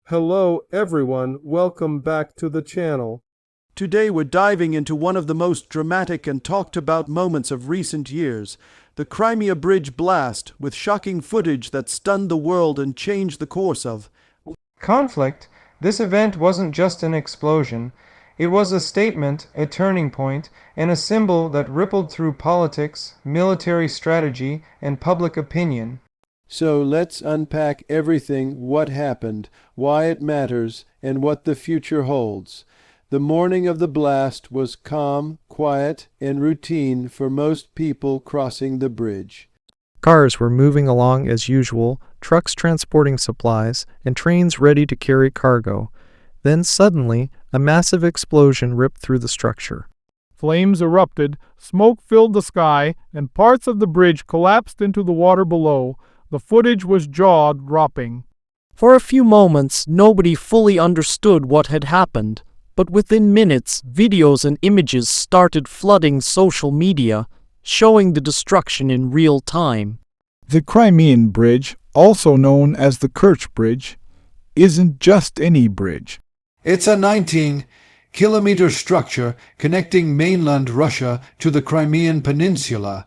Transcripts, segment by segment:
Hello everyone, welcome back to the channel. Today we're diving into one of the most dramatic and talked about moments of recent years, the Crimea Bridge blast, with shocking footage that stunned the world and changed the course of conflict. This event wasn't just an explosion. It was a statement, a turning point, and a symbol that rippled through politics, military strategy, and public opinion. So let's unpack everything, what happened, why it matters, and what the future holds. The morning of the blast was calm, quiet, and routine for most people crossing the bridge. Cars were moving along as usual, trucks transporting supplies, and trains ready to carry cargo. Then suddenly, a massive explosion ripped through the structure. Flames erupted, smoke filled the sky, and parts of the bridge collapsed into the water below. The footage was jaw-dropping. For a few moments, nobody fully understood what had happened, but within minutes, videos and images started flooding social media, showing the destruction in real time. The Crimean Bridge, also known as the Kerch Bridge, isn't just any bridge. It's a 19-kilometer structure connecting mainland Russia to the Crimean Peninsula,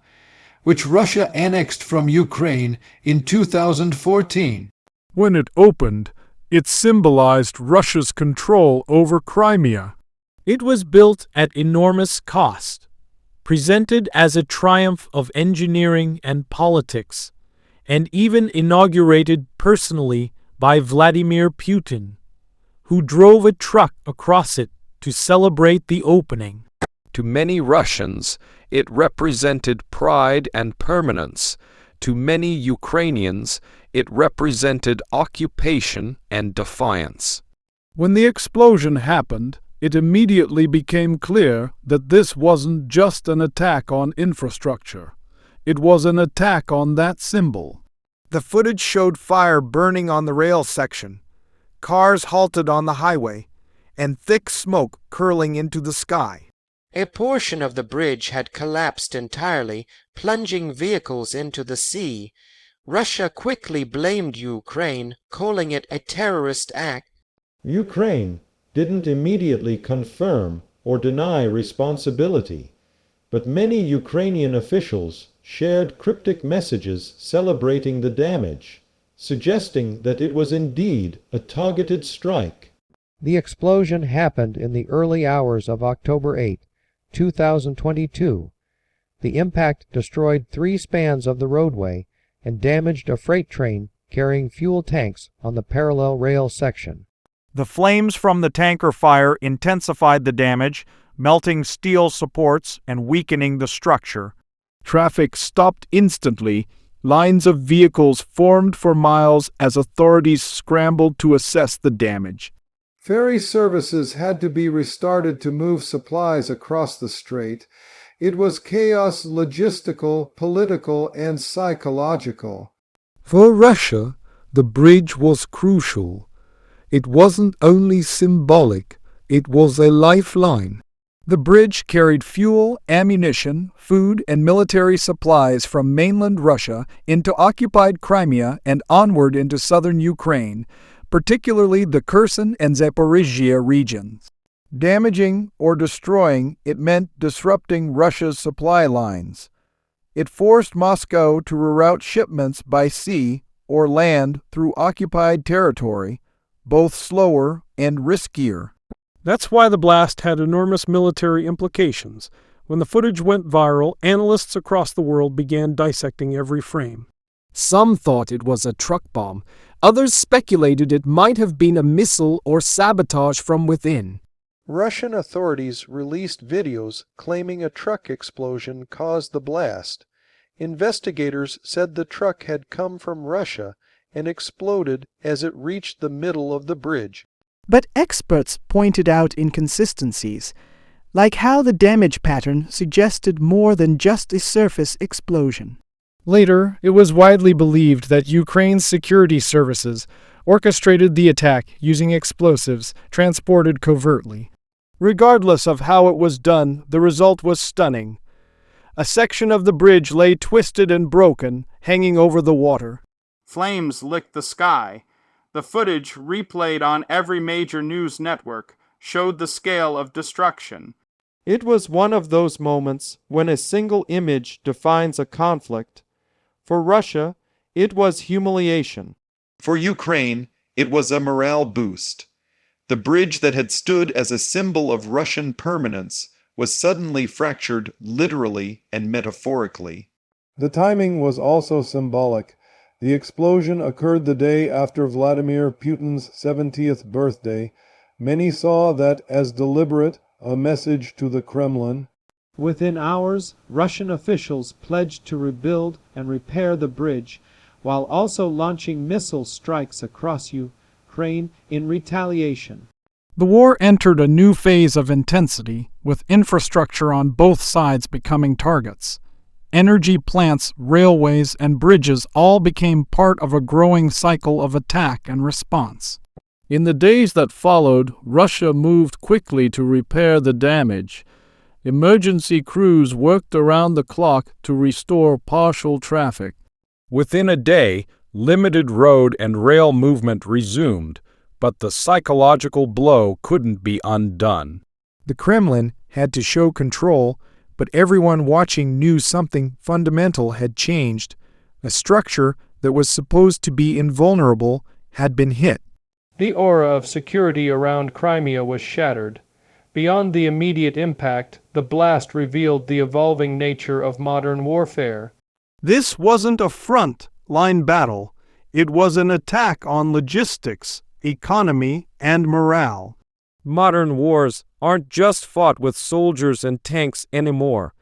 which Russia annexed from Ukraine in 2014. When it opened, it symbolized Russia's control over Crimea. It was built at enormous cost, presented as a triumph of engineering and politics, and even inaugurated personally by Vladimir Putin, who drove a truck across it to celebrate the opening. To many Russians, it represented pride and permanence. To many Ukrainians, it represented occupation and defiance. When the explosion happened, it immediately became clear that this wasn't just an attack on infrastructure. It was an attack on that symbol. The footage showed fire burning on the rail section, cars halted on the highway, and thick smoke curling into the sky. A portion of the bridge had collapsed entirely, plunging vehicles into the sea. Russia quickly blamed Ukraine, calling it a terrorist act. Ukraine didn't immediately confirm or deny responsibility, but many Ukrainian officials shared cryptic messages celebrating the damage, suggesting that it was indeed a targeted strike. The explosion happened in the early hours of October 8, 2022. The impact destroyed 3 spans of the roadway and damaged a freight train carrying fuel tanks on the parallel rail section. The flames from the tanker fire intensified the damage, melting steel supports and weakening the structure. Traffic stopped instantly. Lines of vehicles formed for miles as authorities scrambled to assess the damage. Ferry services had to be restarted to move supplies across the strait. It was chaos, logistical, political, and psychological. For Russia, the bridge was crucial. It wasn't only symbolic, it was a lifeline. The bridge carried fuel, ammunition, food, and military supplies from mainland Russia into occupied Crimea and onward into southern Ukraine, particularly the Kherson and Zaporizhzhia regions. Damaging or destroying it meant disrupting Russia's supply lines. It forced Moscow to reroute shipments by sea or land through occupied territory, both slower and riskier. That's why the blast had enormous military implications. When the footage went viral, analysts across the world began dissecting every frame. Some thought it was a truck bomb. Others speculated it might have been a missile or sabotage from within. Russian authorities released videos claiming a truck explosion caused the blast. Investigators said the truck had come from Russia and exploded as it reached the middle of the bridge. But experts pointed out inconsistencies, like how the damage pattern suggested more than just a surface explosion. Later, it was widely believed that Ukraine's security services orchestrated the attack using explosives transported covertly. Regardless of how it was done, the result was stunning. A section of the bridge lay twisted and broken, hanging over the water. Flames licked the sky. The footage, replayed on every major news network, showed the scale of destruction. It was one of those moments when a single image defines a conflict. For Russia, it was humiliation. For Ukraine, it was a morale boost. The bridge that had stood as a symbol of Russian permanence was suddenly fractured literally and metaphorically. The timing was also symbolic. The explosion occurred the day after Vladimir Putin's 70th birthday. Many saw that as deliberate a message to the Kremlin. Within hours, Russian officials pledged to rebuild and repair the bridge, while also launching missile strikes across Ukraine in retaliation. The war entered a new phase of intensity, with infrastructure on both sides becoming targets. Energy plants, railways, and bridges all became part of a growing cycle of attack and response. In the days that followed, Russia moved quickly to repair the damage. Emergency crews worked around the clock to restore partial traffic. Within a day, limited road and rail movement resumed, but the psychological blow couldn't be undone. The Kremlin had to show control, but everyone watching knew something fundamental had changed. A structure that was supposed to be invulnerable had been hit. The aura of security around Crimea was shattered. Beyond the immediate impact, the blast revealed the evolving nature of modern warfare. This wasn't a front-line battle. It was an attack on logistics, economy, and morale. Modern wars aren't just fought with soldiers and tanks anymore.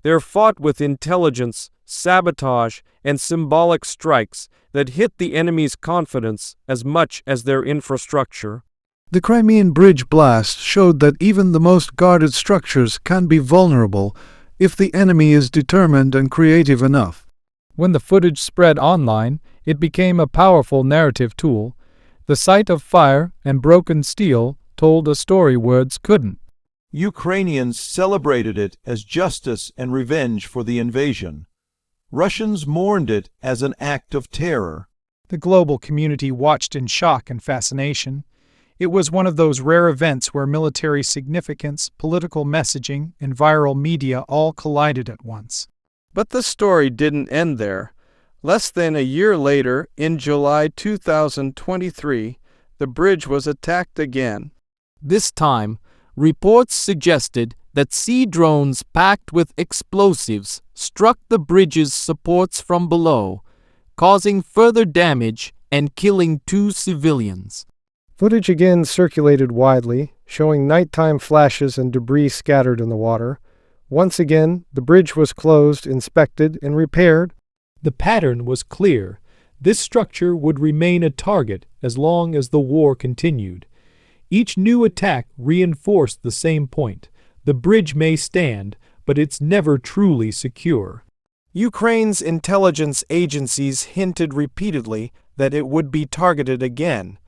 They're fought with intelligence, sabotage, and symbolic strikes that hit the enemy's confidence as much as their infrastructure. The Crimean Bridge blast showed that even the most guarded structures can be vulnerable if the enemy is determined and creative enough. When the footage spread online, it became a powerful narrative tool. The sight of fire and broken steel told a story words couldn't. Ukrainians celebrated it as justice and revenge for the invasion. Russians mourned it as an act of terror. The global community watched in shock and fascination. It was one of those rare events where military significance, political messaging, and viral media all collided at once. But the story didn't end there. Less than a year later, in July 2023, the bridge was attacked again. This time, reports suggested that sea drones packed with explosives struck the bridge's supports from below, causing further damage and killing 2 civilians. Footage again circulated widely, showing nighttime flashes and debris scattered in the water. Once again, the bridge was closed, inspected, and repaired. The pattern was clear. This structure would remain a target as long as the war continued. Each new attack reinforced the same point. The bridge may stand, but it's never truly secure. Ukraine's intelligence agencies hinted repeatedly that it would be targeted again,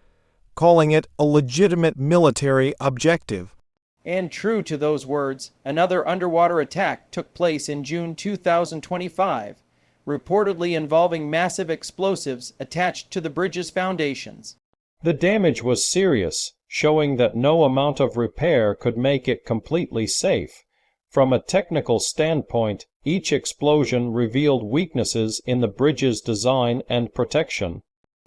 calling it a legitimate military objective. And true to those words, another underwater attack took place in June 2025, reportedly involving massive explosives attached to the bridge's foundations. The damage was serious, showing that no amount of repair could make it completely safe. From a technical standpoint, each explosion revealed weaknesses in the bridge's design and protection.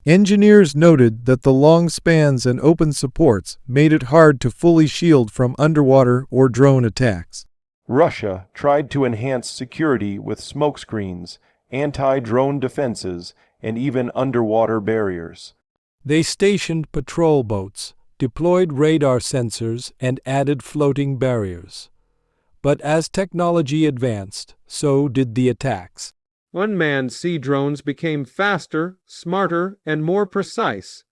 Engineers noted that the long spans and open supports made it hard to fully shield from underwater or drone attacks. Russia tried to enhance security with smokescreens, anti-drone defenses, and even underwater barriers. They stationed patrol boats, deployed radar sensors, and added floating barriers. But as technology advanced, so did the attacks. Unmanned sea drones became faster, smarter, and more precise.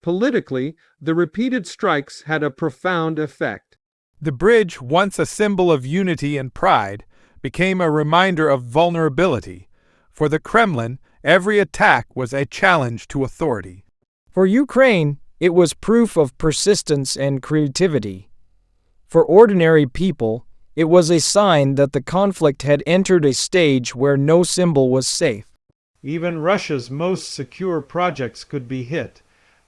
Politically, the repeated strikes had a profound effect. The bridge, once a symbol of unity and pride, became a reminder of vulnerability. For the Kremlin, every attack was a challenge to authority. For Ukraine, it was proof of persistence and creativity. For ordinary people, it was a sign that the conflict had entered a stage where no symbol was safe. Even Russia's most secure projects could be hit.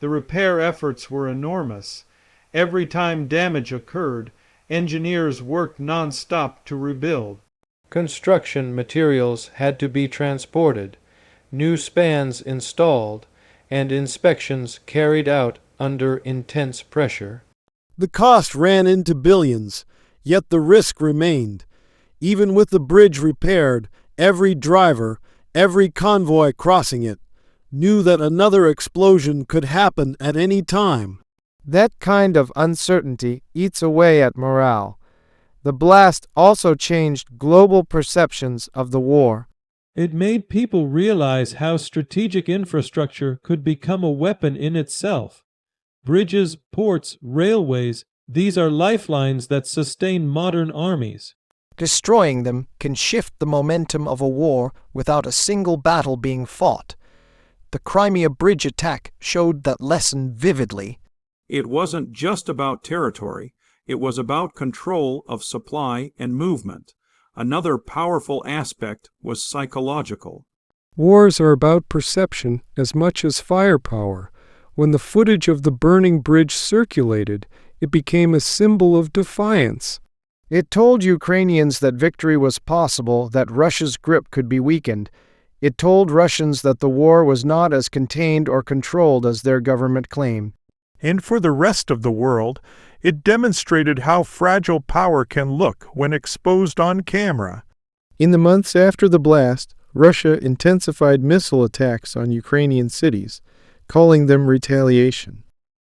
The repair efforts were enormous. Every time damage occurred, engineers worked non-stop to rebuild. Construction materials had to be transported, new spans installed, and inspections carried out under intense pressure. The cost ran into billions, yet the risk remained. Even with the bridge repaired, every driver, every convoy crossing it, knew that another explosion could happen at any time. That kind of uncertainty eats away at morale. The blast also changed global perceptions of the war. It made people realize how strategic infrastructure could become a weapon in itself. Bridges, ports, railways, these are lifelines that sustain modern armies. Destroying them can shift the momentum of a war without a single battle being fought. The Crimea Bridge attack showed that lesson vividly. It wasn't just about territory. It was about control of supply and movement. Another powerful aspect was psychological. Wars are about perception as much as firepower. When the footage of the burning bridge circulated, it became a symbol of defiance. It told Ukrainians that victory was possible, that Russia's grip could be weakened. It told Russians that the war was not as contained or controlled as their government claimed. And for the rest of the world, it demonstrated how fragile power can look when exposed on camera. In the months after the blast, Russia intensified missile attacks on Ukrainian cities, calling them retaliation.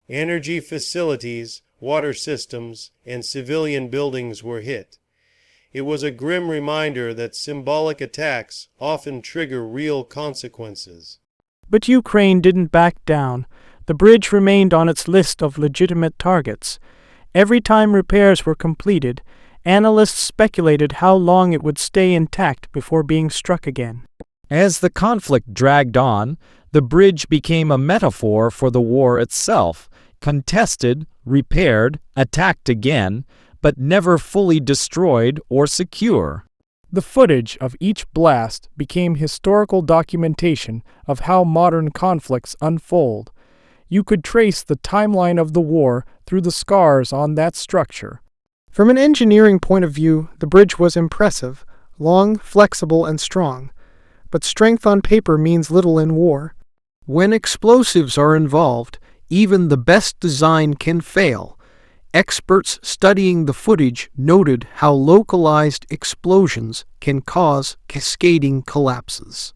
Energy facilities, water systems, and civilian buildings were hit. It was a grim reminder that symbolic attacks often trigger real consequences. But Ukraine didn't back down. The bridge remained on its list of legitimate targets. Every time repairs were completed, analysts speculated how long it would stay intact before being struck again. As the conflict dragged on, the bridge became a metaphor for the war itself, contested, repaired, attacked again, but never fully destroyed or secure. The footage of each blast became historical documentation of how modern conflicts unfold. You could trace the timeline of the war through the scars on that structure. From an engineering point of view, the bridge was impressive, long, flexible, and strong. But strength on paper means little in war. When explosives are involved, even the best design can fail. Experts studying the footage noted how localized explosions can cause cascading collapses.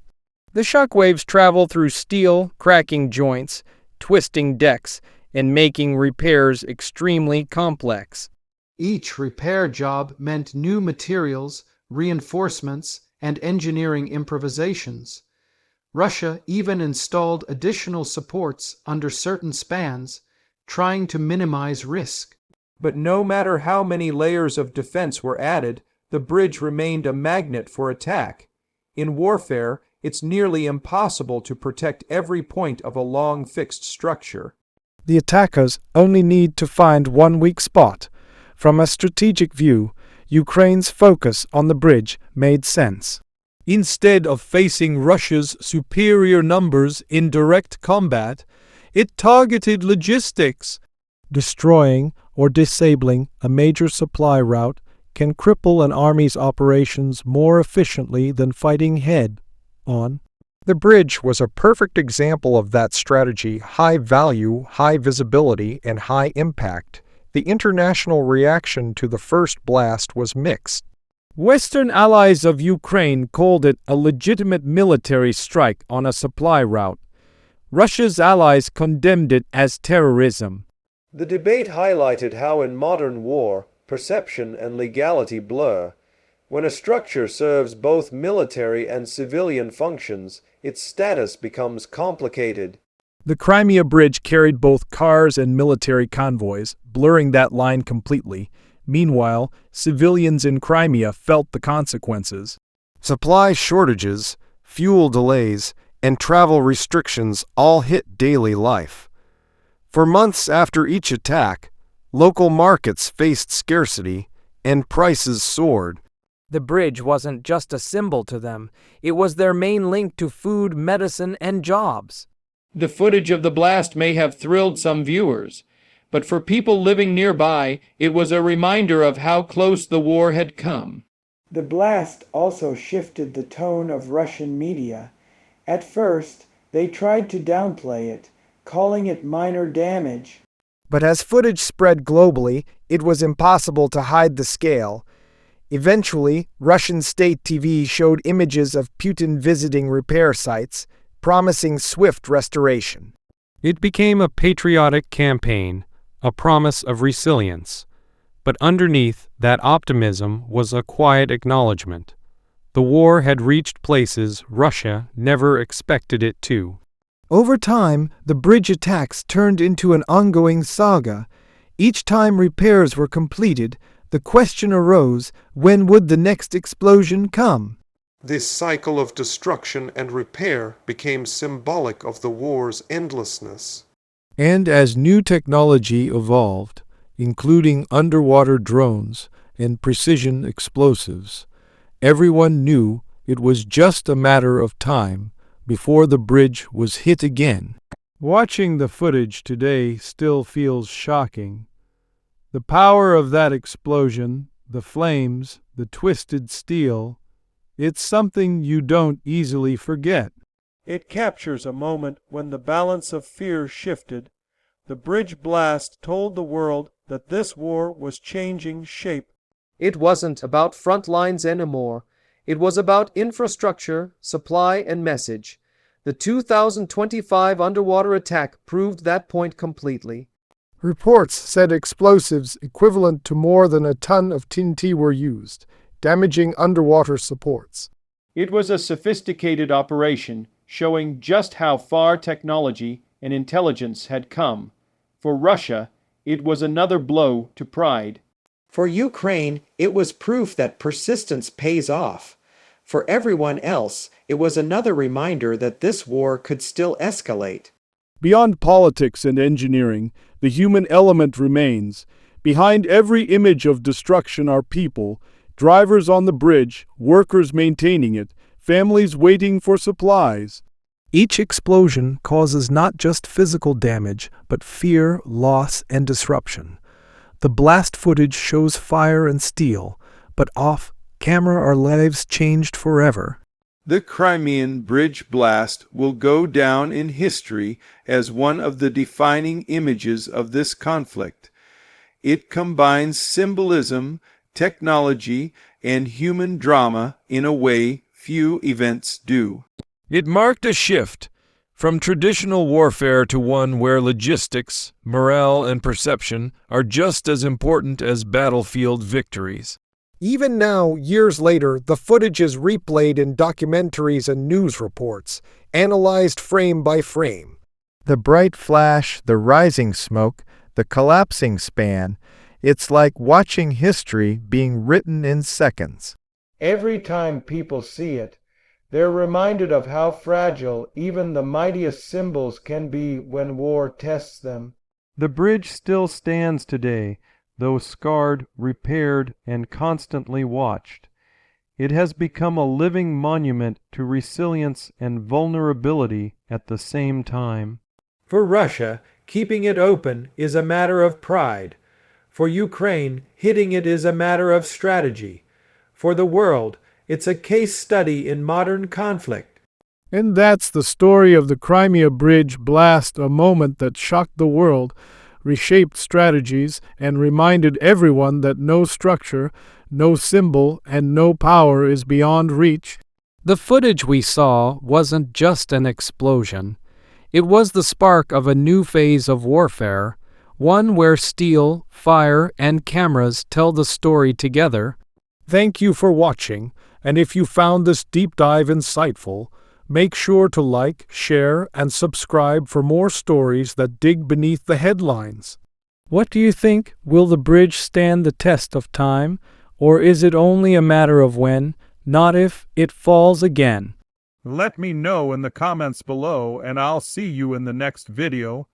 The shockwaves travel through steel, cracking joints, twisting decks, and making repairs extremely complex. Each repair job meant new materials, reinforcements, and engineering improvisations. Russia even installed additional supports under certain spans, trying to minimize risk. But no matter how many layers of defense were added, the bridge remained a magnet for attack. In warfare, it's nearly impossible to protect every point of a long fixed structure. The attackers only need to find one weak spot. From a strategic view, Ukraine's focus on the bridge made sense. Instead of facing Russia's superior numbers in direct combat, it targeted logistics. Destroying or disabling a major supply route can cripple an army's operations more efficiently than fighting head-on. The bridge was a perfect example of that strategy: high value, high visibility, and high impact. The international reaction to the first blast was mixed. Western allies of Ukraine called it a legitimate military strike on a supply route. Russia's allies condemned it as terrorism. The debate highlighted how in modern war, perception and legality blur. When a structure serves both military and civilian functions, its status becomes complicated. The Crimea Bridge carried both cars and military convoys, blurring that line completely. Meanwhile, civilians in Crimea felt the consequences. Supply shortages, fuel delays, and travel restrictions all hit daily life. For months after each attack, local markets faced scarcity and prices soared. The bridge wasn't just a symbol to them, it was their main link to food, medicine, and jobs. The footage of the blast may have thrilled some viewers, but for people living nearby, it was a reminder of how close the war had come. The blast also shifted the tone of Russian media. At first, they tried to downplay it, calling it minor damage. But as footage spread globally, it was impossible to hide the scale. Eventually, Russian state TV showed images of Putin visiting repair sites, promising swift restoration. It became a patriotic campaign, a promise of resilience. But underneath that optimism was a quiet acknowledgement. The war had reached places Russia never expected it to. Over time, the bridge attacks turned into an ongoing saga. Each time repairs were completed, the question arose, when would the next explosion come? This cycle of destruction and repair became symbolic of the war's endlessness. And as new technology evolved, including underwater drones and precision explosives, everyone knew it was just a matter of time before the bridge was hit again. Watching the footage today still feels shocking. The power of that explosion, the flames, the twisted steel, it's something you don't easily forget. It captures a moment when the balance of fear shifted. The bridge blast told the world that this war was changing shape. It wasn't about front lines anymore. It was about infrastructure, supply, and message. The 2025 underwater attack proved that point completely. Reports said explosives equivalent to more than a ton of TNT were used, damaging underwater supports. It was a sophisticated operation, showing just how far technology and intelligence had come. For Russia, it was another blow to pride. For Ukraine, it was proof that persistence pays off. For everyone else, it was another reminder that this war could still escalate. Beyond politics and engineering, the human element remains. Behind every image of destruction are people, drivers on the bridge, workers maintaining it, families waiting for supplies. Each explosion causes not just physical damage, but fear, loss, and disruption. The blast footage shows fire and steel, but off camera our lives changed forever. The Crimean Bridge blast will go down in history as one of the defining images of this conflict. It combines symbolism, technology, and human drama in a way few events do. It marked a shift from traditional warfare to one where logistics, morale, and perception are just as important as battlefield victories. Even now, years later, the footage is replayed in documentaries and news reports, analyzed frame by frame. The bright flash, the rising smoke, the collapsing span, it's like watching history being written in seconds. Every time people see it, they're reminded of how fragile even the mightiest symbols can be when war tests them. The bridge still stands today, though scarred, repaired, and constantly watched. It has become a living monument to resilience and vulnerability at the same time. For Russia, keeping it open is a matter of pride. For Ukraine, hitting it is a matter of strategy. For the world, it's a case study in modern conflict. And that's the story of the Crimea Bridge blast, a moment that shocked the world, reshaped strategies, and reminded everyone that no structure, no symbol, and no power is beyond reach. The footage we saw wasn't just an explosion. It was the spark of a new phase of warfare, one where steel, fire, and cameras tell the story together. Thank you for watching, and if you found this deep dive insightful, make sure to like, share, and subscribe for more stories that dig beneath the headlines. What do you think? Will the bridge stand the test of time, or is it only a matter of when, not if, it falls again? Let me know in the comments below, and I'll see you in the next video.